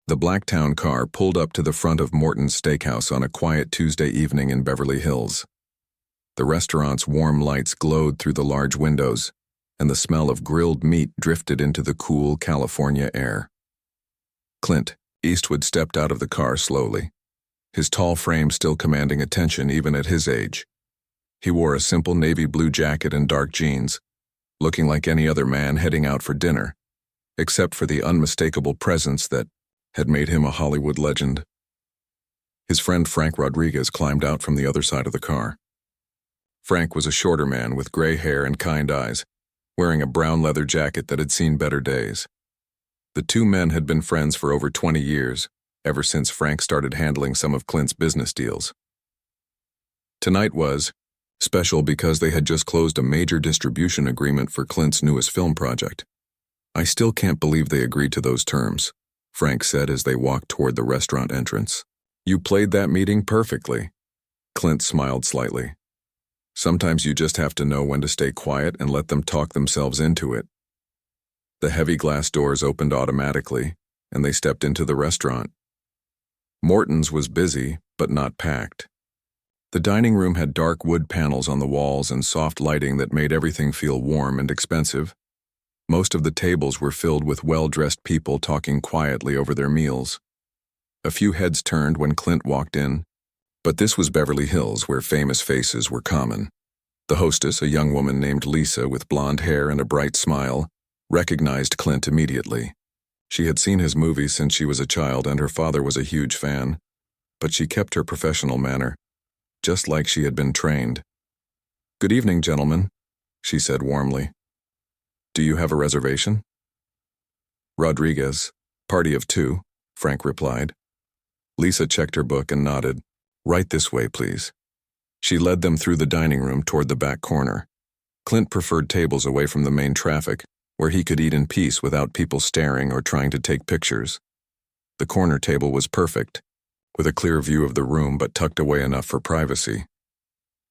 The Blacktown car pulled up to the front of Morton's Steakhouse on a quiet Tuesday evening in Beverly Hills. The restaurant's warm lights glowed through the large windows, and the smell of grilled meat drifted into the cool California air. Clint Eastwood stepped out of the car slowly, his tall frame still commanding attention even at his age. He wore a simple navy blue jacket and dark jeans, looking like any other man heading out for dinner, except for the unmistakable presence that had made him a Hollywood legend. His friend Frank Rodriguez climbed out from the other side of the car. Frank was a shorter man with gray hair and kind eyes, wearing a brown leather jacket that had seen better days. The two men had been friends for over 20 years, ever since Frank started handling some of Clint's business deals. Tonight was special because they had just closed a major distribution agreement for Clint's newest film project. "I still can't believe they agreed to those terms," Frank said as they walked toward the restaurant entrance. "You played that meeting perfectly." Clint smiled slightly. "Sometimes you just have to know when to stay quiet and let them talk themselves into it." The heavy glass doors opened automatically, and they stepped into the restaurant. Morton's was busy, but not packed. The dining room had dark wood panels on the walls and soft lighting that made everything feel warm and expensive. Most of the tables were filled with well-dressed people talking quietly over their meals. A few heads turned when Clint walked in, but this was Beverly Hills, where famous faces were common. The hostess, a young woman named Lisa with blonde hair and a bright smile, recognized Clint immediately. She had seen his movies since she was a child, and her father was a huge fan, but she kept her professional manner, just like she had been trained. "Good evening, gentlemen," she said warmly. "Do you have a reservation?" "Rodriguez, party of two," Frank replied. Lisa checked her book and nodded. "Right this way, please." She led them through the dining room toward the back corner. Clint preferred tables away from the main traffic, where he could eat in peace without people staring or trying to take pictures. The corner table was perfect, with a clear view of the room but tucked away enough for privacy.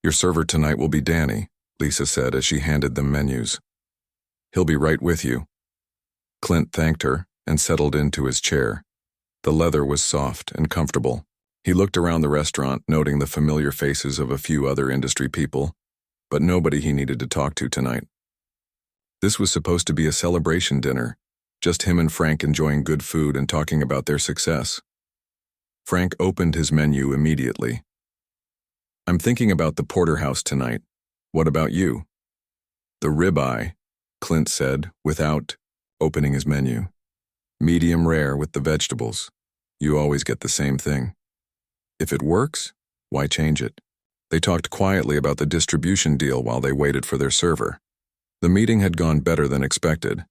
"Your server tonight will be Danny," Lisa said as she handed them menus. "He'll be right with you." Clint thanked her and settled into his chair. The leather was soft and comfortable. He looked around the restaurant, noting the familiar faces of a few other industry people, but nobody he needed to talk to tonight. This was supposed to be a celebration dinner, just him and Frank enjoying good food and talking about their success. Frank opened his menu immediately. "I'm thinking about the porterhouse tonight. What about you?" "The ribeye," Clint said, without opening his menu. "Medium rare with the vegetables. You always get the same thing." "If it works, why change it?" They talked quietly about the distribution deal while they waited for their server. The meeting had gone better than expected.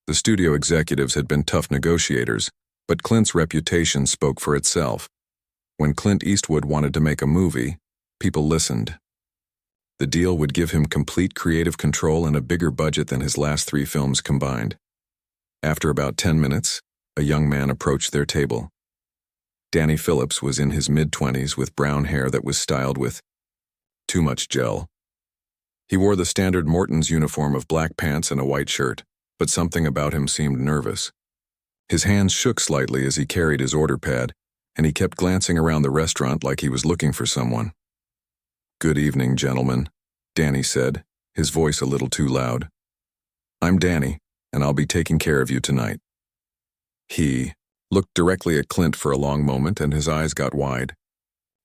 The studio executives had been tough negotiators, but Clint's reputation spoke for itself. When Clint Eastwood wanted to make a movie, people listened. The deal would give him complete creative control and a bigger budget than his last 3 films combined. After about 10 minutes, a young man approached their table. Danny Phillips was in his mid-20s with brown hair that was styled with too much gel. He wore the standard Morton's uniform of black pants and a white shirt, but something about him seemed nervous. His hands shook slightly as he carried his order pad, and he kept glancing around the restaurant like he was looking for someone. "Good evening, gentlemen," Danny said, his voice a little too loud. "I'm Danny, and I'll be taking care of you tonight." He looked directly at Clint for a long moment, and his eyes got wide.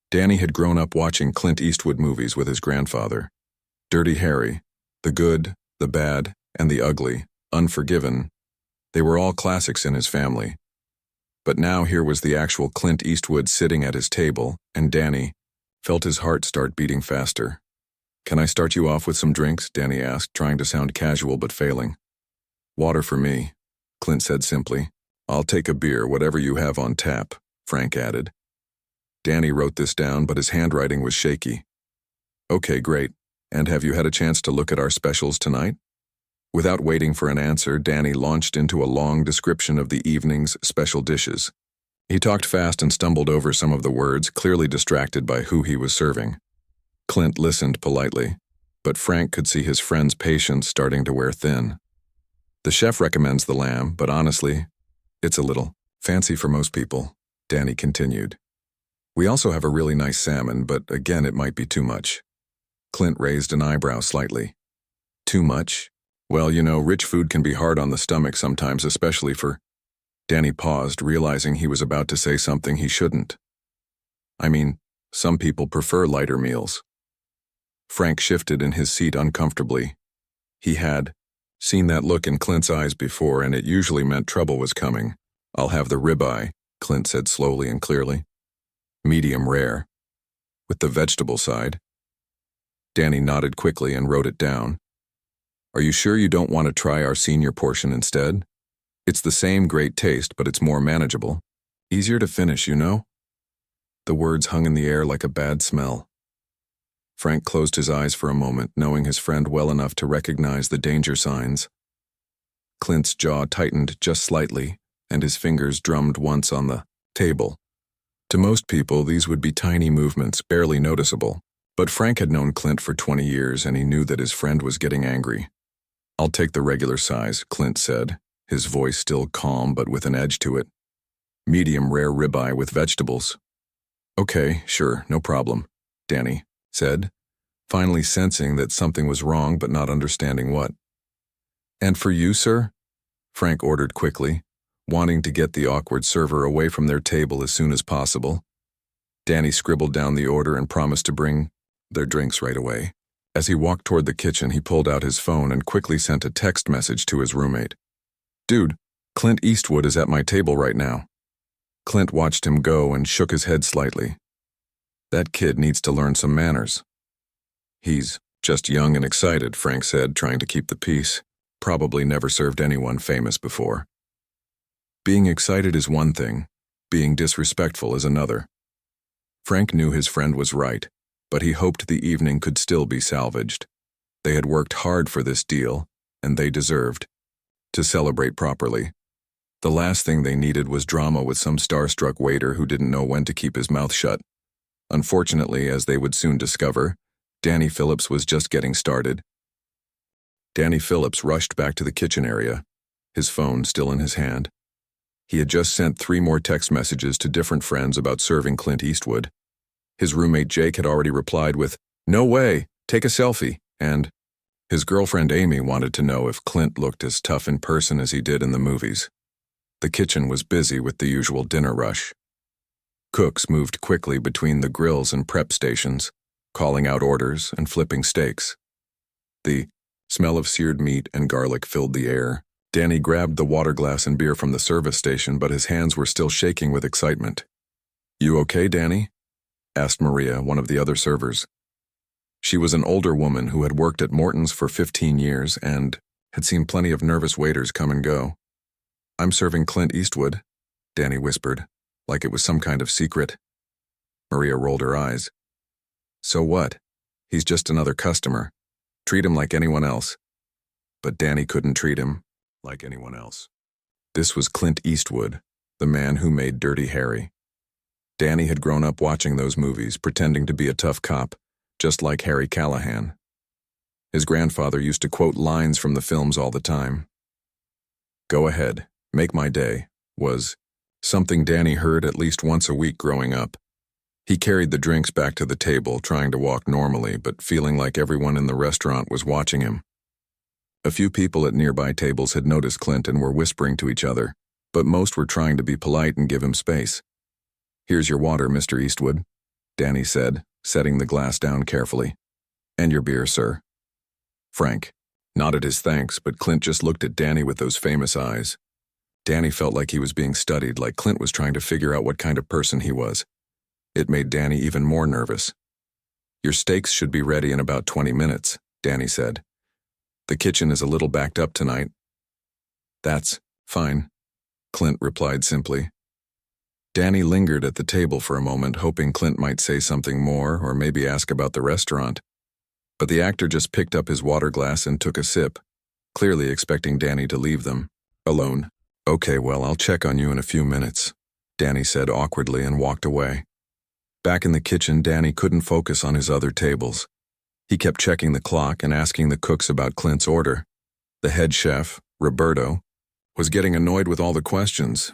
Danny had grown up watching Clint Eastwood movies with his grandfather. Dirty Harry, The Good, The Bad, and The Ugly, Unforgiven. They were all classics in his family. But now here was the actual Clint Eastwood sitting at his table, and Danny felt his heart start beating faster. "Can I start you off with some drinks?" Danny asked, trying to sound casual but failing. "Water for me," Clint said simply. "I'll take a beer, whatever you have on tap," Frank added. Danny wrote this down, but his handwriting was shaky. "Okay, great. And have you had a chance to look at our specials tonight?" Without waiting for an answer, Danny launched into a long description of the evening's special dishes. He talked fast and stumbled over some of the words, clearly distracted by who he was serving. Clint listened politely, but Frank could see his friend's patience starting to wear thin. "The chef recommends the lamb, but honestly, it's a little Fancy for most people, Danny continued. We also have a really nice salmon, but again it might be too much. Clint raised an eyebrow slightly. Too much? Well, rich food can be hard on the stomach sometimes, especially for... Danny paused, realizing he was about to say something he shouldn't. I mean, some people prefer lighter meals. Frank shifted in his seat uncomfortably. He had seen that look in Clint's eyes before, and it usually meant trouble was coming. I'll have the ribeye, Clint said slowly and clearly. Medium rare. With the vegetable side. Danny nodded quickly and wrote it down. Are you sure you don't want to try our senior portion instead? It's the same great taste, but it's more manageable. Easier to finish, The words hung in the air like a bad smell. Frank closed his eyes for a moment, knowing his friend well enough to recognize the danger signs. Clint's jaw tightened just slightly, and his fingers drummed once on the table. To most people, these would be tiny movements, barely noticeable. But Frank had known Clint for 20 years, and he knew that his friend was getting angry. I'll take the regular size, Clint said, his voice still calm but with an edge to it. Medium rare ribeye with vegetables. Okay, sure, no problem, Danny said, finally sensing that something was wrong but not understanding what. And for you, sir? Frank ordered quickly, wanting to get the awkward server away from their table as soon as possible. Danny scribbled down the order and promised to bring their drinks right away. As he walked toward the kitchen, he pulled out his phone and quickly sent a text message to his roommate. Dude, Clint Eastwood is at my table right now. Clint watched him go and shook his head slightly. That kid needs to learn some manners. He's just young and excited, Frank said, trying to keep the peace. Probably never served anyone famous before. Being excited is one thing, being disrespectful is another. Frank knew his friend was right, but he hoped the evening could still be salvaged. They had worked hard for this deal, and they deserved to celebrate properly. The last thing they needed was drama with some starstruck waiter who didn't know when to keep his mouth shut. Unfortunately, as they would soon discover, Danny Phillips was just getting started. Danny Phillips rushed back to the kitchen area, his phone still in his hand. He had just sent 3 more text messages to different friends about serving Clint Eastwood. His roommate Jake had already replied with, "No way, take a selfie," and his girlfriend Amy wanted to know if Clint looked as tough in person as he did in the movies. The kitchen was busy with the usual dinner rush. Cooks moved quickly between the grills and prep stations, calling out orders and flipping steaks. The smell of seared meat and garlic filled the air. Danny grabbed the water glass and beer from the service station, but his hands were still shaking with excitement. "You okay, Danny?" asked Maria, one of the other servers. She was an older woman who had worked at Morton's for 15 years and had seen plenty of nervous waiters come and go. "I'm serving Clint Eastwood," Danny whispered, like it was some kind of secret. Maria rolled her eyes. "So what? He's just another customer. Treat him like anyone else." But Danny couldn't treat him like anyone else. This was Clint Eastwood, the man who made Dirty Harry. Danny had grown up watching those movies, pretending to be a tough cop, just like Harry Callahan. His grandfather used to quote lines from the films all the time. "Go ahead, make my day," was something Danny heard at least once a week growing up. He carried the drinks back to the table, trying to walk normally, but feeling like everyone in the restaurant was watching him. A few people at nearby tables had noticed Clint and were whispering to each other, but most were trying to be polite and give him space. "Here's your water, Mr. Eastwood," Danny said, setting the glass down carefully. "And your beer, sir." Frank nodded his thanks, but Clint just looked at Danny with those famous eyes. Danny felt like he was being studied, like Clint was trying to figure out what kind of person he was. It made Danny even more nervous. "Your steaks should be ready in about 20 minutes, Danny said. "The kitchen is a little backed up tonight." "That's fine," Clint replied simply. Danny lingered at the table for a moment, hoping Clint might say something more or maybe ask about the restaurant. But the actor just picked up his water glass and took a sip, clearly expecting Danny to leave them alone. "Okay, well, I'll check on you in a few minutes," Danny said awkwardly and walked away. Back in the kitchen, Danny couldn't focus on his other tables. He kept checking the clock and asking the cooks about Clint's order. The head chef, Roberto, was getting annoyed with all the questions.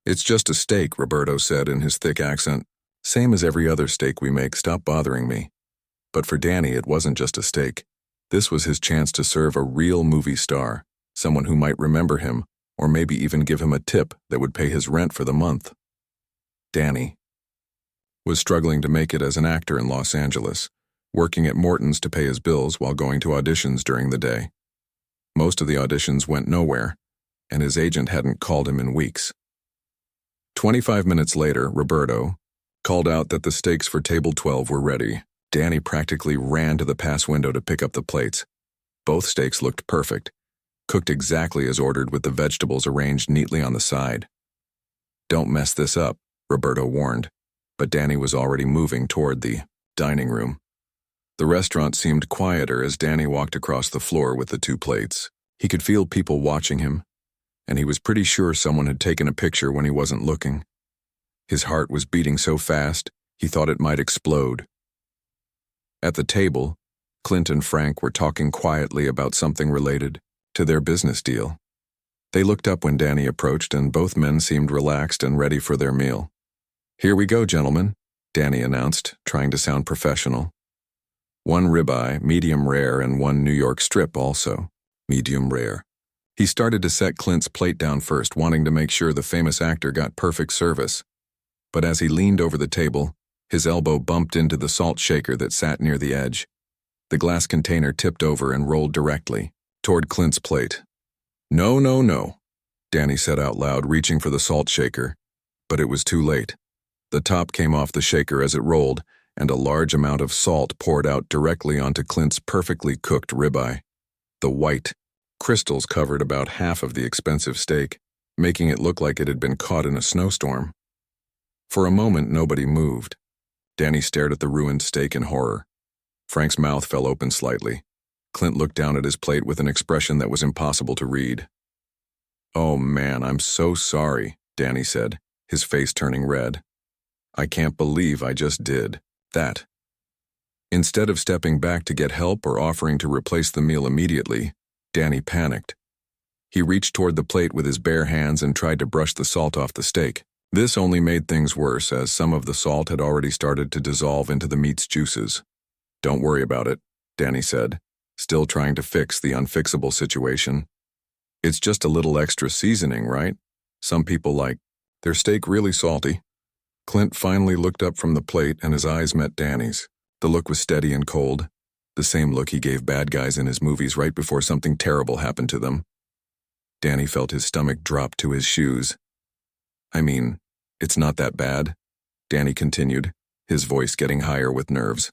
It's just a steak, Roberto said in his thick accent. Same as every other steak we make, stop bothering me. But for Danny, it wasn't just a steak. This was his chance to serve a real movie star, someone who might remember him, or maybe even give him a tip that would pay his rent for the month. Danny was struggling to make it as an actor in Los Angeles, working at Morton's to pay his bills while going to auditions during the day. Most of the auditions went nowhere, and his agent hadn't called him in weeks. 25 minutes later, Roberto called out that the steaks for table 12 were ready. Danny practically ran to the pass window to pick up the plates. Both steaks looked perfect, cooked exactly as ordered with the vegetables arranged neatly on the side. Don't mess this up, Roberto warned, but Danny was already moving toward the dining room. The restaurant seemed quieter as Danny walked across the floor with the two plates. He could feel people watching him, and he was pretty sure someone had taken a picture when he wasn't looking. His heart was beating so fast, he thought it might explode. At the table, Clint and Frank were talking quietly about something related to their business deal. They looked up when Danny approached, and both men seemed relaxed and ready for their meal. "Here we go, gentlemen," Danny announced, trying to sound professional. "One ribeye, medium rare, and one New York strip also, medium rare." He started to set Clint's plate down first, wanting to make sure the famous actor got perfect service. But as he leaned over the table, his elbow bumped into the salt shaker that sat near the edge. The glass container tipped over and rolled directly toward Clint's plate. "No, no, no," Danny said out loud, reaching for the salt shaker. But it was too late. The top came off the shaker as it rolled, and a large amount of salt poured out directly onto Clint's perfectly cooked ribeye. The white crystals covered about half of the expensive steak, making it look like it had been caught in a snowstorm. For a moment, nobody moved. Danny stared at the ruined steak in horror. Frank's mouth fell open slightly. Clint looked down at his plate with an expression that was impossible to read. "Oh man, I'm so sorry," Danny said, his face turning red. "I can't believe I just did that." Instead of stepping back to get help or offering to replace the meal immediately, Danny panicked. He reached toward the plate with his bare hands and tried to brush the salt off the steak. This only made things worse, as some of the salt had already started to dissolve into the meat's juices. "Don't worry about it," Danny said, still trying to fix the unfixable situation. "It's just a little extra seasoning, right? Some people like their steak really salty." Clint finally looked up from the plate and his eyes met Danny's. The look was steady and cold, the same look he gave bad guys in his movies right before something terrible happened to them. Danny felt his stomach drop to his shoes. "I mean, it's not that bad," Danny continued, his voice getting higher with nerves.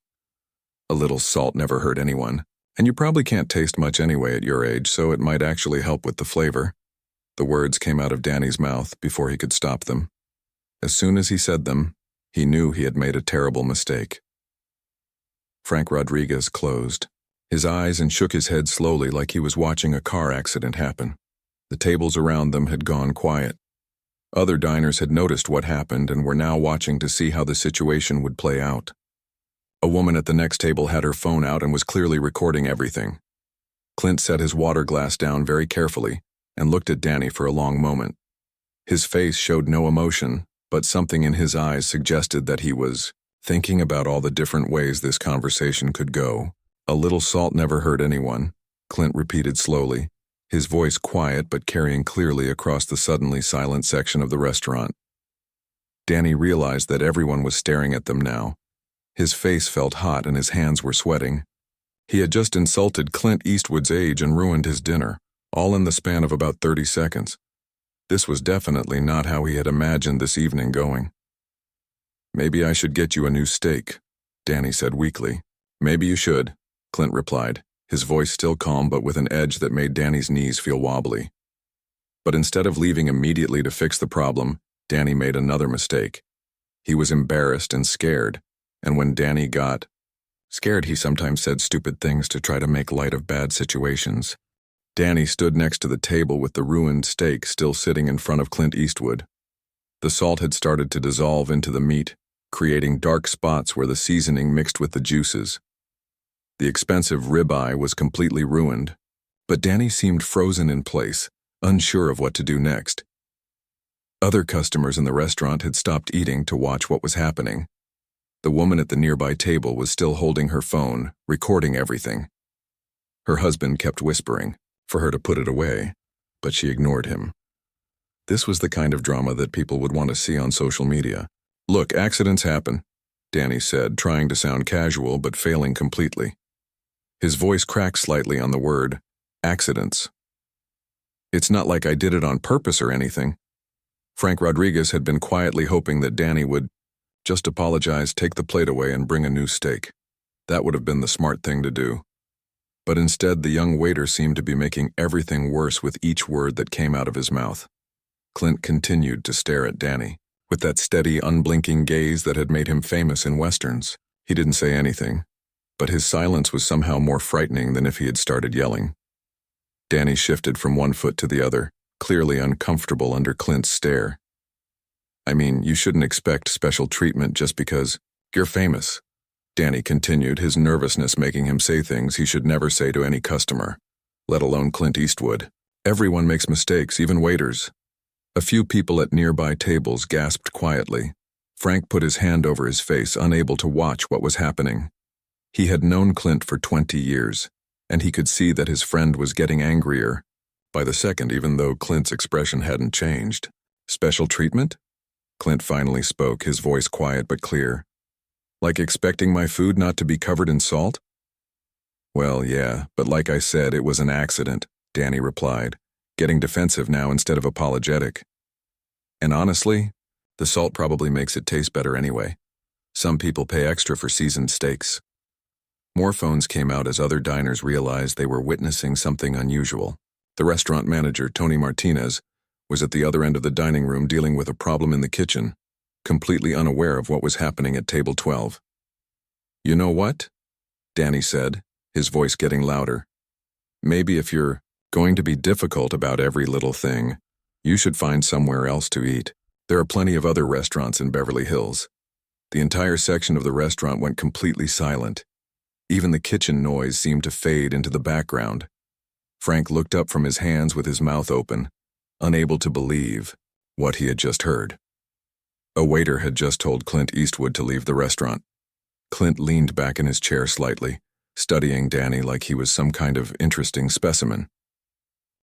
"A little salt never hurt anyone, and you probably can't taste much anyway at your age, so it might actually help with the flavor." The words came out of Danny's mouth before he could stop them. As soon as he said them, he knew he had made a terrible mistake. Frank Rodriguez closed his eyes and shook his head slowly like he was watching a car accident happen. The tables around them had gone quiet. Other diners had noticed what happened and were now watching to see how the situation would play out. A woman at the next table had her phone out and was clearly recording everything. Clint set his water glass down very carefully and looked at Danny for a long moment. His face showed no emotion, but something in his eyes suggested that he was thinking about all the different ways this conversation could go. "A little salt never hurt anyone," Clint repeated slowly, his voice quiet but carrying clearly across the suddenly silent section of the restaurant. Danny realized that everyone was staring at them now. His face felt hot and his hands were sweating. He had just insulted Clint Eastwood's age and ruined his dinner, all in the span of about 30 seconds. This was definitely not how he had imagined this evening going. "Maybe I should get you a new steak," Danny said weakly. "Maybe you should," Clint replied, his voice still calm but with an edge that made Danny's knees feel wobbly. But instead of leaving immediately to fix the problem, Danny made another mistake. He was embarrassed and scared, and when Danny got scared, he sometimes said stupid things to try to make light of bad situations. Danny stood next to the table with the ruined steak still sitting in front of Clint Eastwood. The salt had started to dissolve into the meat, creating dark spots where the seasoning mixed with the juices. The expensive ribeye was completely ruined, but Danny seemed frozen in place, unsure of what to do next. Other customers in the restaurant had stopped eating to watch what was happening. The woman at the nearby table was still holding her phone, recording everything. Her husband kept whispering for her to put it away, but she ignored him. This was the kind of drama that people would want to see on social media. "Look, accidents happen," Danny said, trying to sound casual but failing completely. His voice cracked slightly on the word, accidents. "It's not like I did it on purpose or anything." Frank Rodriguez had been quietly hoping that Danny would just apologize, take the plate away, and bring a new steak. That would have been the smart thing to do. But instead, the young waiter seemed to be making everything worse with each word that came out of his mouth. Clint continued to stare at Danny, with that steady, unblinking gaze that had made him famous in westerns. He didn't say anything, but his silence was somehow more frightening than if he had started yelling. Danny shifted from one foot to the other, clearly uncomfortable under Clint's stare. "I mean, you shouldn't expect special treatment just because you're famous," Danny continued, his nervousness making him say things he should never say to any customer, let alone Clint Eastwood. "Everyone makes mistakes, even waiters." A few people at nearby tables gasped quietly. Frank put his hand over his face, unable to watch what was happening. He had known Clint for 20 years, and he could see that his friend was getting angrier by the second, even though Clint's expression hadn't changed. "Special treatment?" Clint finally spoke, his voice quiet but clear. "Like expecting my food not to be covered in salt?" "Well, yeah, but like I said, it was an accident," Danny replied, getting defensive now instead of apologetic. "And honestly, the salt probably makes it taste better anyway. Some people pay extra for seasoned steaks." More phones came out as other diners realized they were witnessing something unusual. The restaurant manager, Tony Martinez, was at the other end of the dining room dealing with a problem in the kitchen, completely unaware of what was happening at table 12. "You know what?" Danny said, his voice getting louder. "Maybe if you're going to be difficult about every little thing, you should find somewhere else to eat. There are plenty of other restaurants in Beverly Hills." The entire section of the restaurant went completely silent. Even the kitchen noise seemed to fade into the background. Frank looked up from his hands with his mouth open, unable to believe what he had just heard. A waiter had just told Clint Eastwood to leave the restaurant. Clint leaned back in his chair slightly, studying Danny like he was some kind of interesting specimen.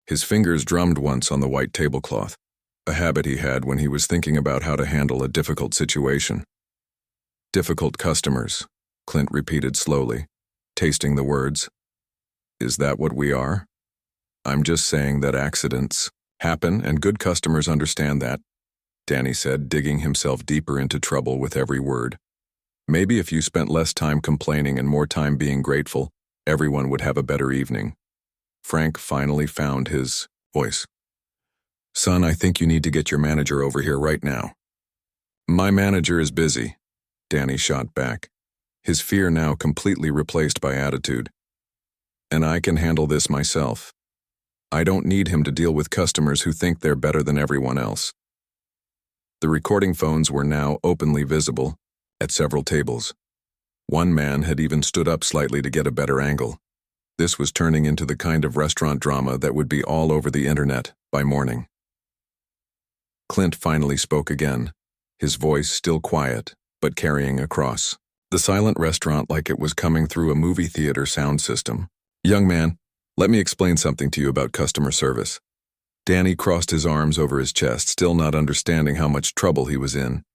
His fingers drummed once on the white tablecloth, a habit he had when he was thinking about how to handle a difficult situation. "Difficult customers," Clint repeated slowly, tasting the words. "Is that what we are? I'm just saying that accidents happen and good customers understand that," Danny said, digging himself deeper into trouble with every word. "Maybe if you spent less time complaining and more time being grateful, everyone would have a better evening." Frank finally found his voice. "Son, I think you need to get your manager over here right now." "My manager is busy," Danny shot back, his fear now completely replaced by attitude. "And I can handle this myself. I don't need him to deal with customers who think they're better than everyone else." The recording phones were now openly visible at several tables. One man had even stood up slightly to get a better angle. This was turning into the kind of restaurant drama that would be all over the internet by morning. Clint finally spoke again, his voice still quiet, but carrying across the silent restaurant like it was coming through a movie theater sound system. "Young man, let me explain something to you about customer service." Danny crossed his arms over his chest, still not understanding how much trouble he was in.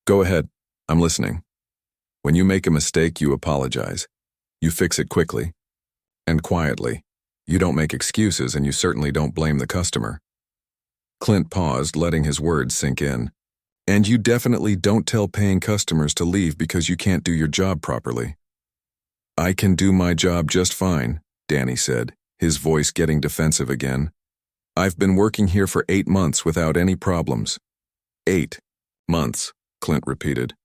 "Go ahead, I'm listening. When you make a mistake, you apologize. You fix it quickly and quietly. You don't make excuses, and you certainly don't blame the customer." Clint paused, letting his words sink in. "And you definitely don't tell paying customers to leave because you can't do your job properly." "I can do my job just fine," Danny said, his voice getting defensive again. "I've been working here for 8 months without any problems." 8 months, Clint repeated.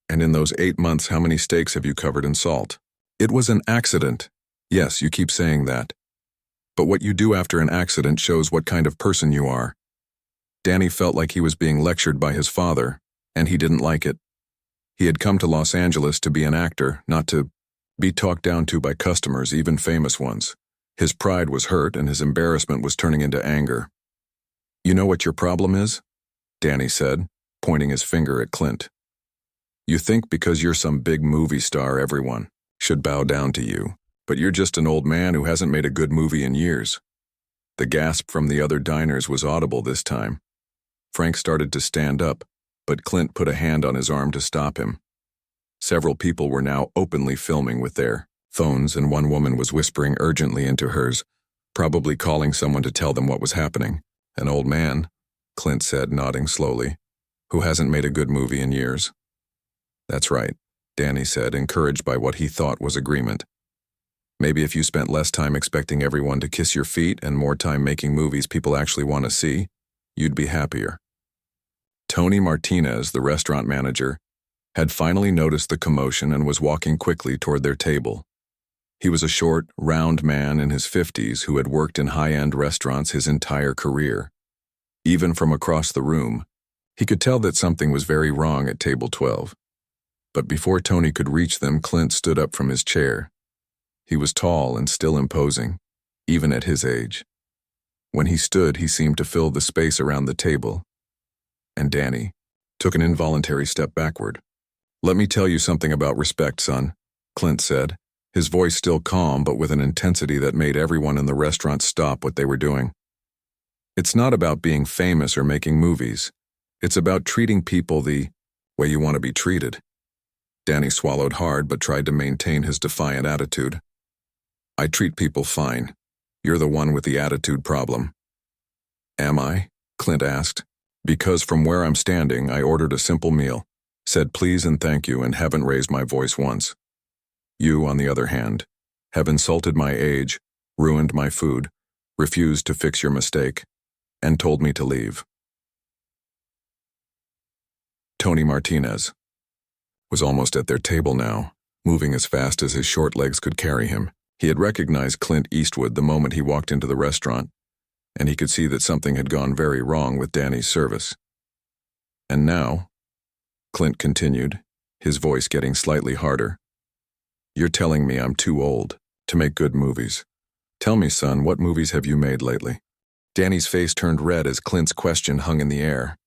"And in those 8 months, how many steaks have you covered in salt?" "It was an accident." "Yes, you keep saying that. But what you do after an accident shows what kind of person you are." Danny felt like he was being lectured by his father, and he didn't like it. He had come to Los Angeles to be an actor, not to be talked down to by customers, even famous ones. His pride was hurt, and his embarrassment was turning into anger. "You know what your problem is?" Danny said, pointing his finger at Clint. You think because you're some big movie star everyone should bow down to you, but you're just an old man who hasn't made a good movie in years. The gasp from the other diners was audible this time. Frank started to stand up, but Clint put a hand on his arm to stop him. Several people were now openly filming with their phones, and one woman was whispering urgently into hers, probably calling someone to tell them what was happening. An old man, Clint said, nodding slowly, who hasn't made a good movie in years. That's right, Danny said, encouraged by what he thought was agreement. Maybe if you spent less time expecting everyone to kiss your feet and more time making movies people actually want to see, you'd be happier. Tony Martinez, the restaurant manager, had finally noticed the commotion and was walking quickly toward their table. He was a short, round man in his 50s who had worked in high-end restaurants his entire career. Even from across the room, he could tell that something was very wrong at table 12. But before Tony could reach them, Clint stood up from his chair. He was tall and still imposing, even at his age. When he stood, he seemed to fill the space around the table. And Danny took an involuntary step backward. Let me tell you something about respect, son, Clint said, his voice still calm but with an intensity that made everyone in the restaurant stop what they were doing. It's not about being famous or making movies. It's about treating people the way you want to be treated. Danny swallowed hard but tried to maintain his defiant attitude. I treat people fine. You're the one with the attitude problem. Am I? Clint asked. Because from where I'm standing, I ordered a simple meal, said please and thank you, and haven't raised my voice once. You, on the other hand, have insulted my age, ruined my food, refused to fix your mistake, and told me to leave. Tony Martinez was almost at their table now, moving as fast as his short legs could carry him. He had recognized Clint Eastwood the moment he walked into the restaurant, and he could see that something had gone very wrong with Danny's service. And now, Clint continued, his voice getting slightly harder, you're telling me I'm too old to make good movies. Tell me, son, what movies have you made lately? Danny's face turned red as Clint's question hung in the air.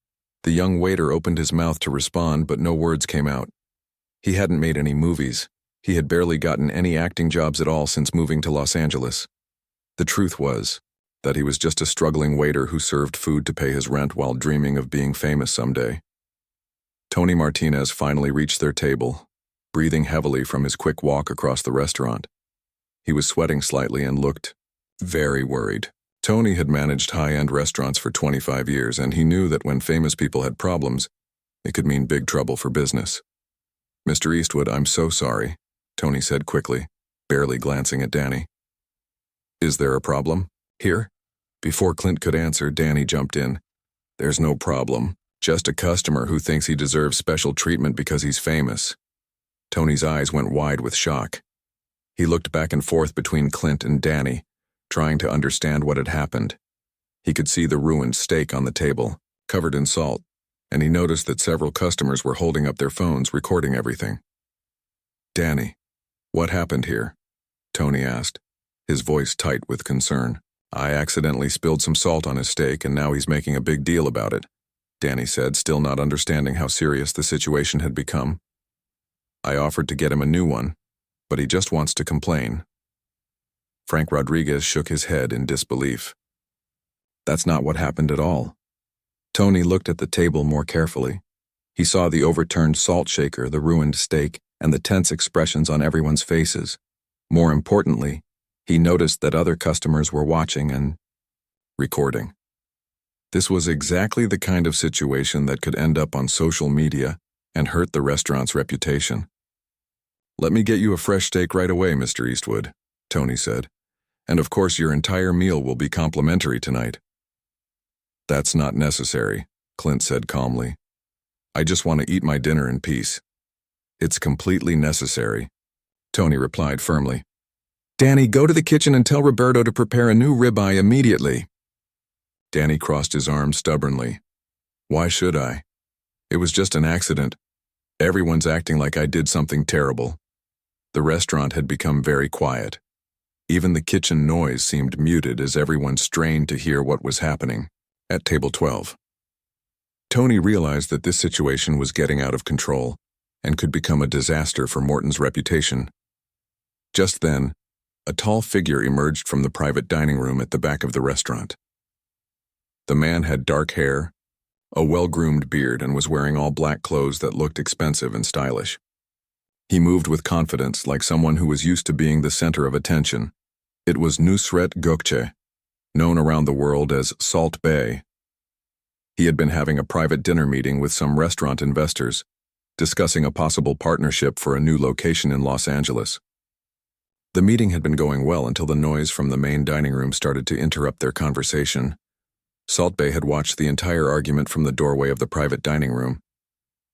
The young waiter opened his mouth to respond, but no words came out. He hadn't made any movies. He had barely gotten any acting jobs at all since moving to Los Angeles. The truth was that he was just a struggling waiter who served food to pay his rent while dreaming of being famous someday. Tony Martinez finally reached their table, breathing heavily from his quick walk across the restaurant. He was sweating slightly and looked very worried. Tony had managed high-end restaurants for 25 years, and he knew that when famous people had problems, it could mean big trouble for business. Mr. Eastwood, I'm so sorry, Tony said quickly, barely glancing at Danny. Is there a problem? Here? Before Clint could answer, Danny jumped in. There's no problem, just a customer who thinks he deserves special treatment because he's famous. Tony's eyes went wide with shock. He looked back and forth between Clint and Danny, trying to understand what had happened. He could see the ruined steak on the table, covered in salt, and he noticed that several customers were holding up their phones, recording everything. Danny, what happened here? Tony asked, his voice tight with concern. I accidentally spilled some salt on his steak, and now he's making a big deal about it, Danny said, still not understanding how serious the situation had become. I offered to get him a new one, but he just wants to complain. Frank Rodriguez shook his head in disbelief. That's not what happened at all. Tony looked at the table more carefully. He saw the overturned salt shaker, the ruined steak, and the tense expressions on everyone's faces. More importantly, he noticed that other customers were watching and recording. This was exactly the kind of situation that could end up on social media and hurt the restaurant's reputation. Let me get you a fresh steak right away, Mr. Eastwood, Tony said. And of course your entire meal will be complimentary tonight. That's not necessary, Clint said calmly. I just want to eat my dinner in peace. It's completely necessary, Tony replied firmly. Danny, go to the kitchen and tell Roberto to prepare a new ribeye immediately. Danny crossed his arms stubbornly. Why should I? It was just an accident. Everyone's acting like I did something terrible. The restaurant had become very quiet. Even the kitchen noise seemed muted as everyone strained to hear what was happening at table 12. Tony realized that this situation was getting out of control and could become a disaster for Morton's reputation. Just then, a tall figure emerged from the private dining room at the back of the restaurant. The man had dark hair, a well-groomed beard, and was wearing all black clothes that looked expensive and stylish. He moved with confidence, like someone who was used to being the center of attention. It was Nusret Gökçe, known around the world as Salt Bae. He had been having a private dinner meeting with some restaurant investors, discussing a possible partnership for a new location in Los Angeles. The meeting had been going well until the noise from the main dining room started to interrupt their conversation. Salt Bae had watched the entire argument from the doorway of the private dining room.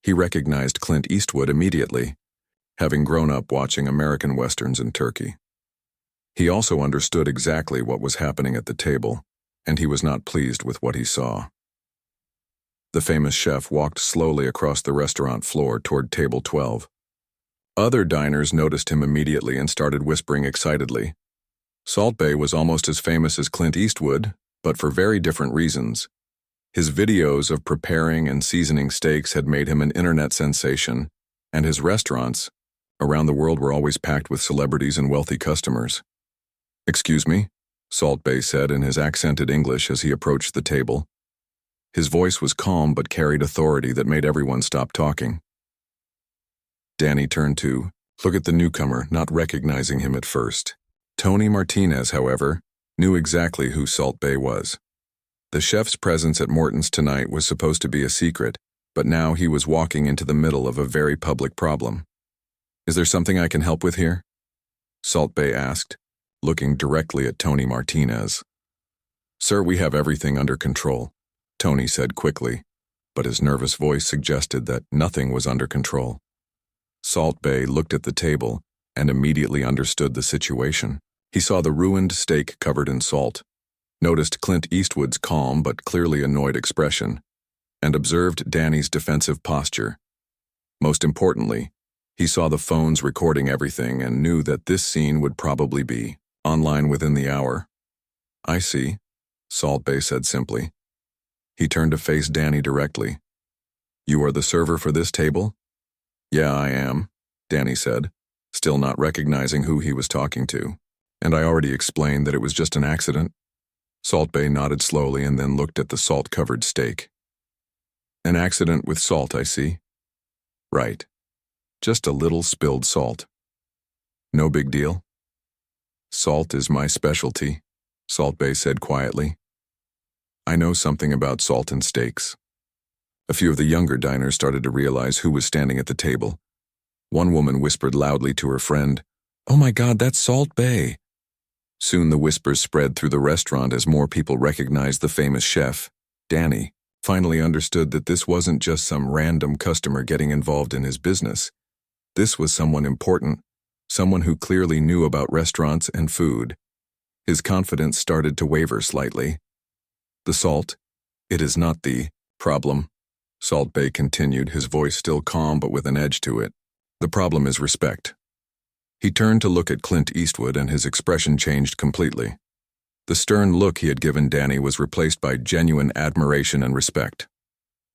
He recognized Clint Eastwood immediately, having grown up watching American westerns in Turkey. He also understood exactly what was happening at the table, and he was not pleased with what he saw. The famous chef walked slowly across the restaurant floor toward table 12. Other diners noticed him immediately and started whispering excitedly. Salt Bae was almost as famous as Clint Eastwood, but for very different reasons. His videos of preparing and seasoning steaks had made him an internet sensation, and his restaurants around the world were always packed with celebrities and wealthy customers. "Excuse me," Salt Bae said in his accented English as he approached the table. His voice was calm but carried authority that made everyone stop talking. Danny turned to look at the newcomer, not recognizing him at first. Tony Martinez, however, knew exactly who Salt Bae was. The chef's presence at Morton's tonight was supposed to be a secret, but now he was walking into the middle of a very public problem. "Is there something I can help with here?" Salt Bae asked, looking directly at Tony Martinez. "Sir, we have everything under control," Tony said quickly, but his nervous voice suggested that nothing was under control. Salt Bae looked at the table and immediately understood the situation. He saw the ruined steak covered in salt, noticed Clint Eastwood's calm but clearly annoyed expression, and observed Danny's defensive posture. Most importantly, he saw the phones recording everything and knew that this scene would probably be online within the hour. "I see," Salt Bae said simply. He turned to face Danny directly. "You are the server for this table?" "Yeah, I am," Danny said, still not recognizing who he was talking to. "And I already explained that it was just an accident." Salt Bae nodded slowly and then looked at the salt-covered steak. "An accident with salt, I see." "Right. Just a little spilled salt. No big deal." "Salt is my specialty," Salt Bae said quietly. "I know something about salt and steaks." A few of the younger diners started to realize who was standing at the table. One woman whispered loudly to her friend, "Oh my God, that's Salt Bae." Soon the whispers spread through the restaurant as more people recognized the famous chef. Danny finally understood that this wasn't just some random customer getting involved in his business. This was someone important, someone who clearly knew about restaurants and food. His confidence started to waver slightly. "The salt, it is not the problem," Salt Bae continued, his voice still calm but with an edge to it. "The problem is respect." He turned to look at Clint Eastwood and his expression changed completely. The stern look he had given Danny was replaced by genuine admiration and respect.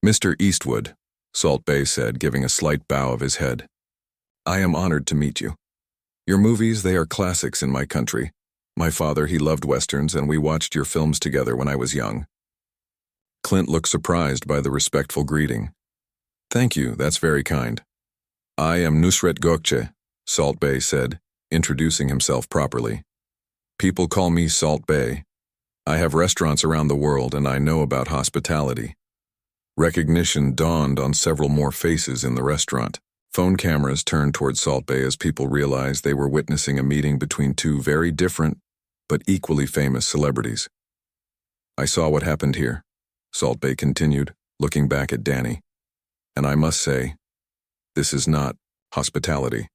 "Mr. Eastwood," Salt Bae said, giving a slight bow of his head. "I am honored to meet you. Your movies, they are classics in my country. My father, he loved westerns, and we watched your films together when I was young." Clint looked surprised by the respectful greeting. "Thank you, that's very kind. I am Nusret Gökçe," Salt Bae said, introducing himself properly. "People call me Salt Bae. I have restaurants around the world and I know about hospitality." Recognition dawned on several more faces in the restaurant. Phone cameras turned toward Salt Bae as people realized they were witnessing a meeting between two very different but equally famous celebrities. "I saw what happened here," Salt Bae continued, looking back at Danny. "And I must say, this is not hospitality.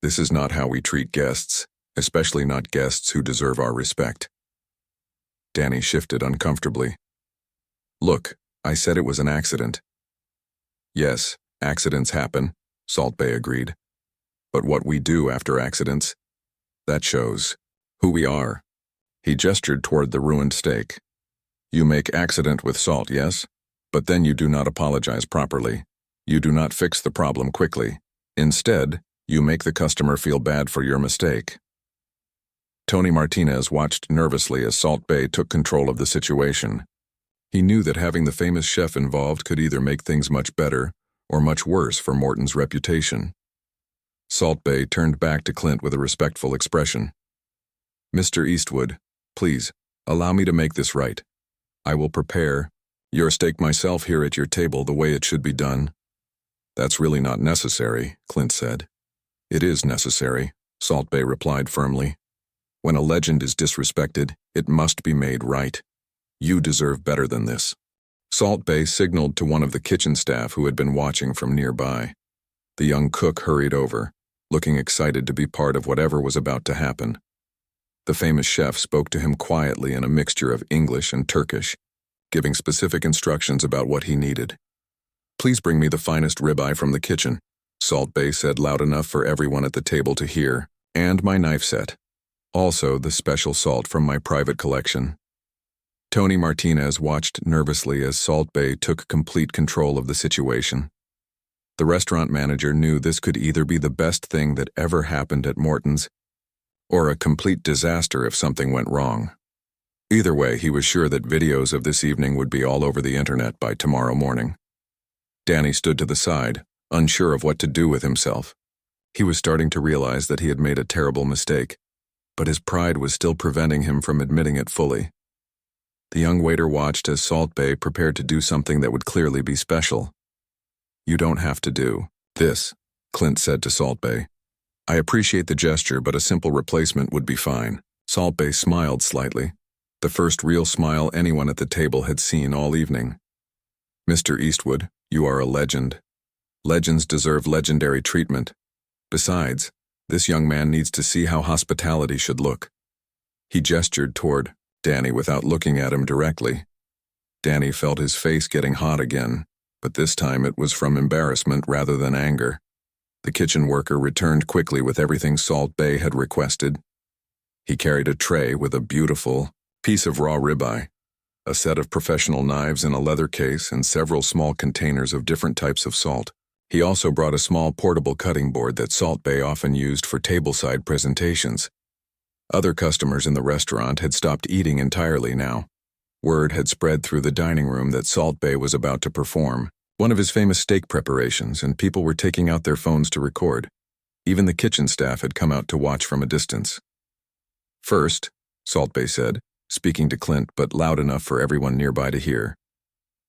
This is not how we treat guests, especially not guests who deserve our respect." Danny shifted uncomfortably. "Look, I said it was an accident." "Yes, accidents happen," Salt Bae agreed. "But what we do after accidents, that shows who we are." He gestured toward the ruined steak. "You make accident with salt, yes?" But then you do not apologize properly. You do not fix the problem quickly. Instead, you make the customer feel bad for your mistake. Tony Martinez watched nervously as Salt Bae took control of the situation. He knew that having the famous chef involved could either make things much better or much worse for Morton's reputation. Salt Bae turned back to Clint with a respectful expression. "Mr. Eastwood, please, allow me to make this right. I will prepare your steak myself here at your table the way it should be done." "That's really not necessary," Clint said. "It is necessary," Salt Bae replied firmly. "When a legend is disrespected, it must be made right. You deserve better than this." Salt Bae signaled to one of the kitchen staff who had been watching from nearby. The young cook hurried over, looking excited to be part of whatever was about to happen. The famous chef spoke to him quietly in a mixture of English and Turkish, giving specific instructions about what he needed. "Please bring me the finest ribeye from the kitchen," Salt Bae said loud enough for everyone at the table to hear, "and my knife set. Also the special salt from my private collection." Tony Martinez watched nervously as Salt Bae took complete control of the situation. The restaurant manager knew this could either be the best thing that ever happened at Morton's or a complete disaster if something went wrong. Either way, he was sure that videos of this evening would be all over the internet by tomorrow morning. Danny stood to the side, unsure of what to do with himself. He was starting to realize that he had made a terrible mistake, but his pride was still preventing him from admitting it fully. The young waiter watched as Salt Bae prepared to do something that would clearly be special. "You don't have to do this," Clint said to Salt Bae. "I appreciate the gesture, but a simple replacement would be fine." Salt Bae smiled slightly, the first real smile anyone at the table had seen all evening. "Mr. Eastwood, you are a legend. Legends deserve legendary treatment. Besides, this young man needs to see how hospitality should look." He gestured toward Danny without looking at him directly. Danny felt his face getting hot again, but this time it was from embarrassment rather than anger. The kitchen worker returned quickly with everything Salt Bae had requested. He carried a tray with a beautiful piece of raw ribeye, a set of professional knives in a leather case, and several small containers of different types of salt. He also brought a small portable cutting board that Salt Bae often used for tableside presentations. Other customers in the restaurant had stopped eating entirely now. Word had spread through the dining room that Salt Bae was about to perform one of his famous steak preparations, and people were taking out their phones to record. Even the kitchen staff had come out to watch from a distance. "First," Salt Bae said, speaking to Clint but loud enough for everyone nearby to hear,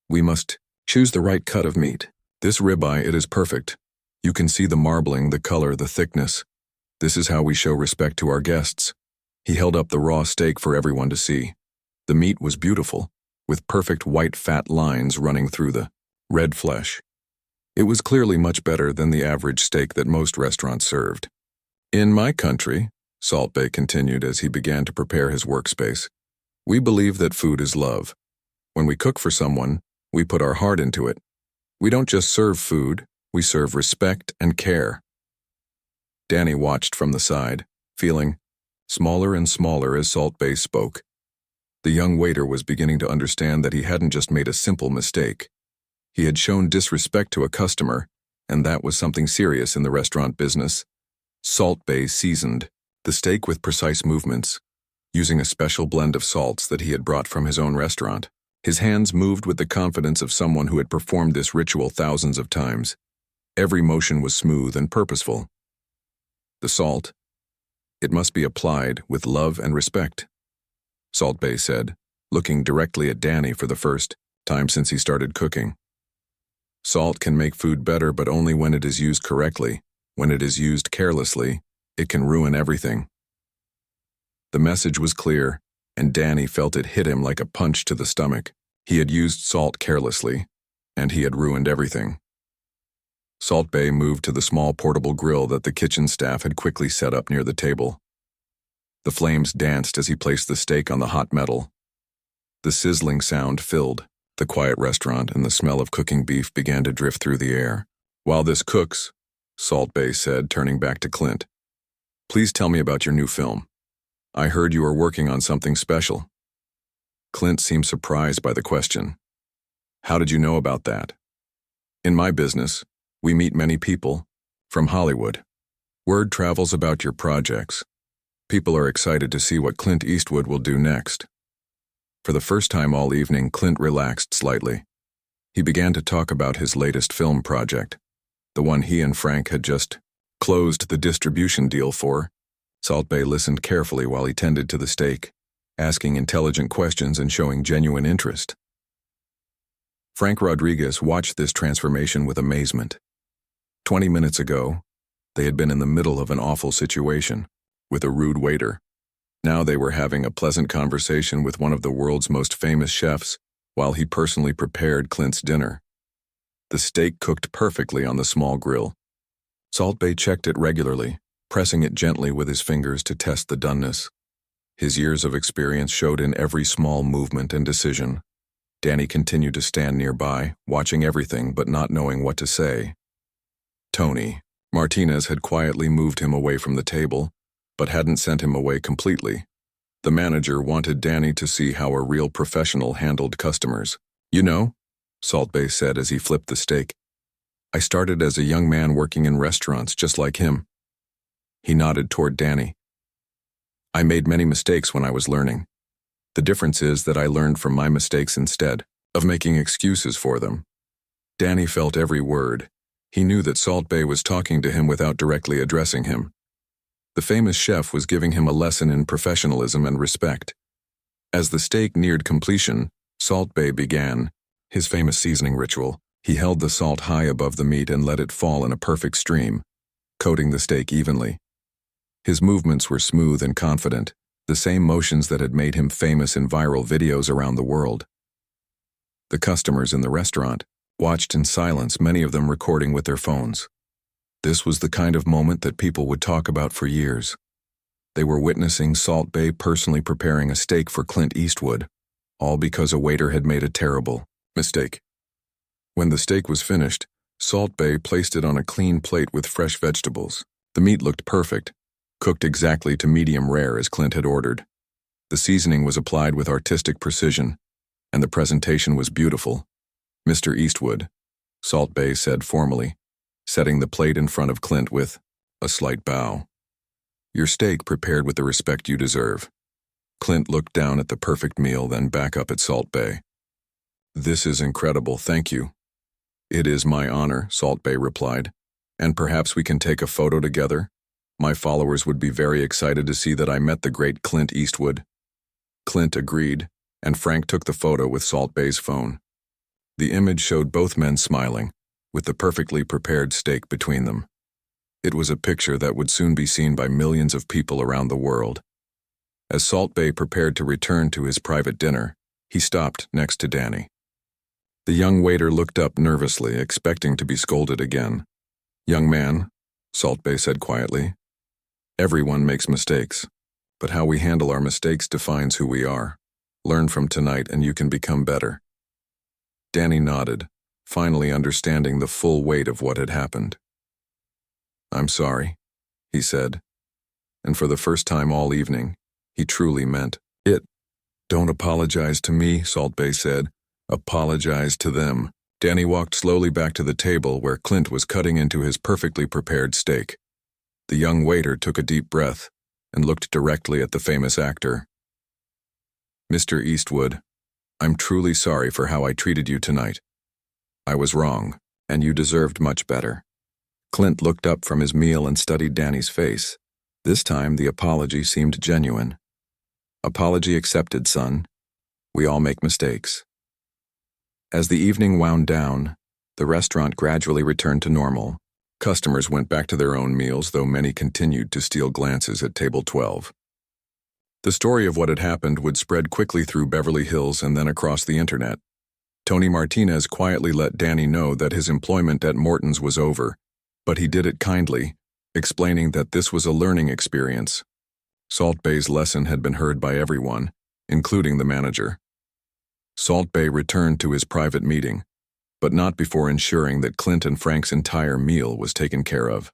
"we must choose the right cut of meat. This ribeye, it is perfect. You can see the marbling, the color, the thickness. This is how we show respect to our guests." He held up the raw steak for everyone to see. The meat was beautiful, with perfect white fat lines running through the red flesh. It was clearly much better than the average steak that most restaurants served. "In my country," Salt Bae continued as he began to prepare his workspace, "we believe that food is love. When we cook for someone, we put our heart into it. We don't just serve food, we serve respect and care." Danny watched from the side, feeling smaller and smaller as Salt Bae spoke. The young waiter was beginning to understand that he hadn't just made a simple mistake. He had shown disrespect to a customer, and that was something serious in the restaurant business. Salt Bae seasoned the steak with precise movements, using a special blend of salts that he had brought from his own restaurant. His hands moved with the confidence of someone who had performed this ritual thousands of times. Every motion was smooth and purposeful. The salt, it must be applied with love and respect, Salt Bae said, looking directly at Danny for the first time since he started cooking. Salt can make food better, but only when it is used correctly. When it is used carelessly, it can ruin everything. The message was clear, and Danny felt it hit him like a punch to the stomach. He had used salt carelessly, and he had ruined everything. Salt Bae moved to the small portable grill that the kitchen staff had quickly set up near the table. The flames danced as he placed the steak on the hot metal. The sizzling sound filled the quiet restaurant, and the smell of cooking beef began to drift through the air. "While this cooks," Salt Bae said, turning back to Clint, "please tell me about your new film. I heard you are working on something special." Clint seemed surprised by the question. How did you know about that? In my business, we meet many people from Hollywood. Word travels about your projects. People are excited to see what Clint Eastwood will do next. For the first time all evening, Clint relaxed slightly. He began to talk about his latest film project, the one he and Frank had just closed the distribution deal for. Salt Bae listened carefully while he tended to the steak, asking intelligent questions and showing genuine interest. Frank Rodriguez watched this transformation with amazement. 20 minutes ago, they had been in the middle of an awful situation, with a rude waiter. Now they were having a pleasant conversation with one of the world's most famous chefs, while he personally prepared Clint's dinner. The steak cooked perfectly on the small grill. Salt Bae checked it regularly, pressing it gently with his fingers to test the doneness. His years of experience showed in every small movement and decision. Danny continued to stand nearby, watching everything but not knowing what to say. Tony Martinez had quietly moved him away from the table, but hadn't sent him away completely. The manager wanted Danny to see how a real professional handled customers. You know, Salt Bae said as he flipped the steak, I started as a young man working in restaurants just like him. He nodded toward Danny. I made many mistakes when I was learning. The difference is that I learned from my mistakes instead of making excuses for them. Danny felt every word. He knew that Salt Bae was talking to him without directly addressing him. The famous chef was giving him a lesson in professionalism and respect. As the steak neared completion, Salt Bae began his famous seasoning ritual. He held the salt high above the meat and let it fall in a perfect stream, coating the steak evenly. His movements were smooth and confident, the same motions that had made him famous in viral videos around the world. The customers in the restaurant watched in silence, many of them recording with their phones. This was the kind of moment that people would talk about for years. They were witnessing Salt Bae personally preparing a steak for Clint Eastwood, all because a waiter had made a terrible mistake. When the steak was finished, Salt Bae placed it on a clean plate with fresh vegetables. The meat looked perfect, cooked exactly to medium rare as Clint had ordered. The seasoning was applied with artistic precision, and the presentation was beautiful. Mr. Eastwood, Salt Bae said formally, setting the plate in front of Clint with a slight bow. Your steak prepared with the respect you deserve. Clint looked down at the perfect meal, then back up at Salt Bae. This is incredible, thank you. It is my honor, Salt Bae replied. And perhaps we can take a photo together? My followers would be very excited to see that I met the great Clint Eastwood. Clint agreed, and Frank took the photo with Salt Bae's phone. The image showed both men smiling, with the perfectly prepared steak between them. It was a picture that would soon be seen by millions of people around the world. As Salt Bae prepared to return to his private dinner, he stopped next to Danny. The young waiter looked up nervously, expecting to be scolded again. Young man, Salt Bae said quietly, everyone makes mistakes, but how we handle our mistakes defines who we are. Learn from tonight and you can become better. Danny nodded, finally understanding the full weight of what had happened. I'm sorry, he said, and for the first time all evening, he truly meant it. Don't apologize to me, Salt Bae said. Apologize to them. Danny walked slowly back to the table where Clint was cutting into his perfectly prepared steak. The young waiter took a deep breath and looked directly at the famous actor. Mr. Eastwood, I'm truly sorry for how I treated you tonight. I was wrong, and you deserved much better. Clint looked up from his meal and studied Danny's face. This time the apology seemed genuine. Apology accepted, son. We all make mistakes. As the evening wound down, the restaurant gradually returned to normal. Customers went back to their own meals, though many continued to steal glances at table 12. The story of what had happened would spread quickly through Beverly Hills and then across the internet. Tony Martinez quietly let Danny know that his employment at Morton's was over, but he did it kindly, explaining that this was a learning experience. Salt Bae's lesson had been heard by everyone, including the manager. Salt Bae returned to his private meeting, but not before ensuring that Clint and Frank's entire meal was taken care of.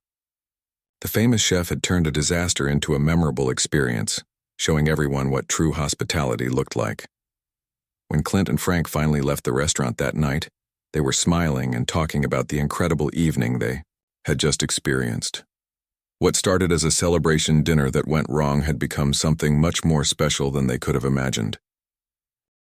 The famous chef had turned a disaster into a memorable experience, showing everyone what true hospitality looked like. When Clint and Frank finally left the restaurant that night, they were smiling and talking about the incredible evening they had just experienced. What started as a celebration dinner that went wrong had become something much more special than they could have imagined.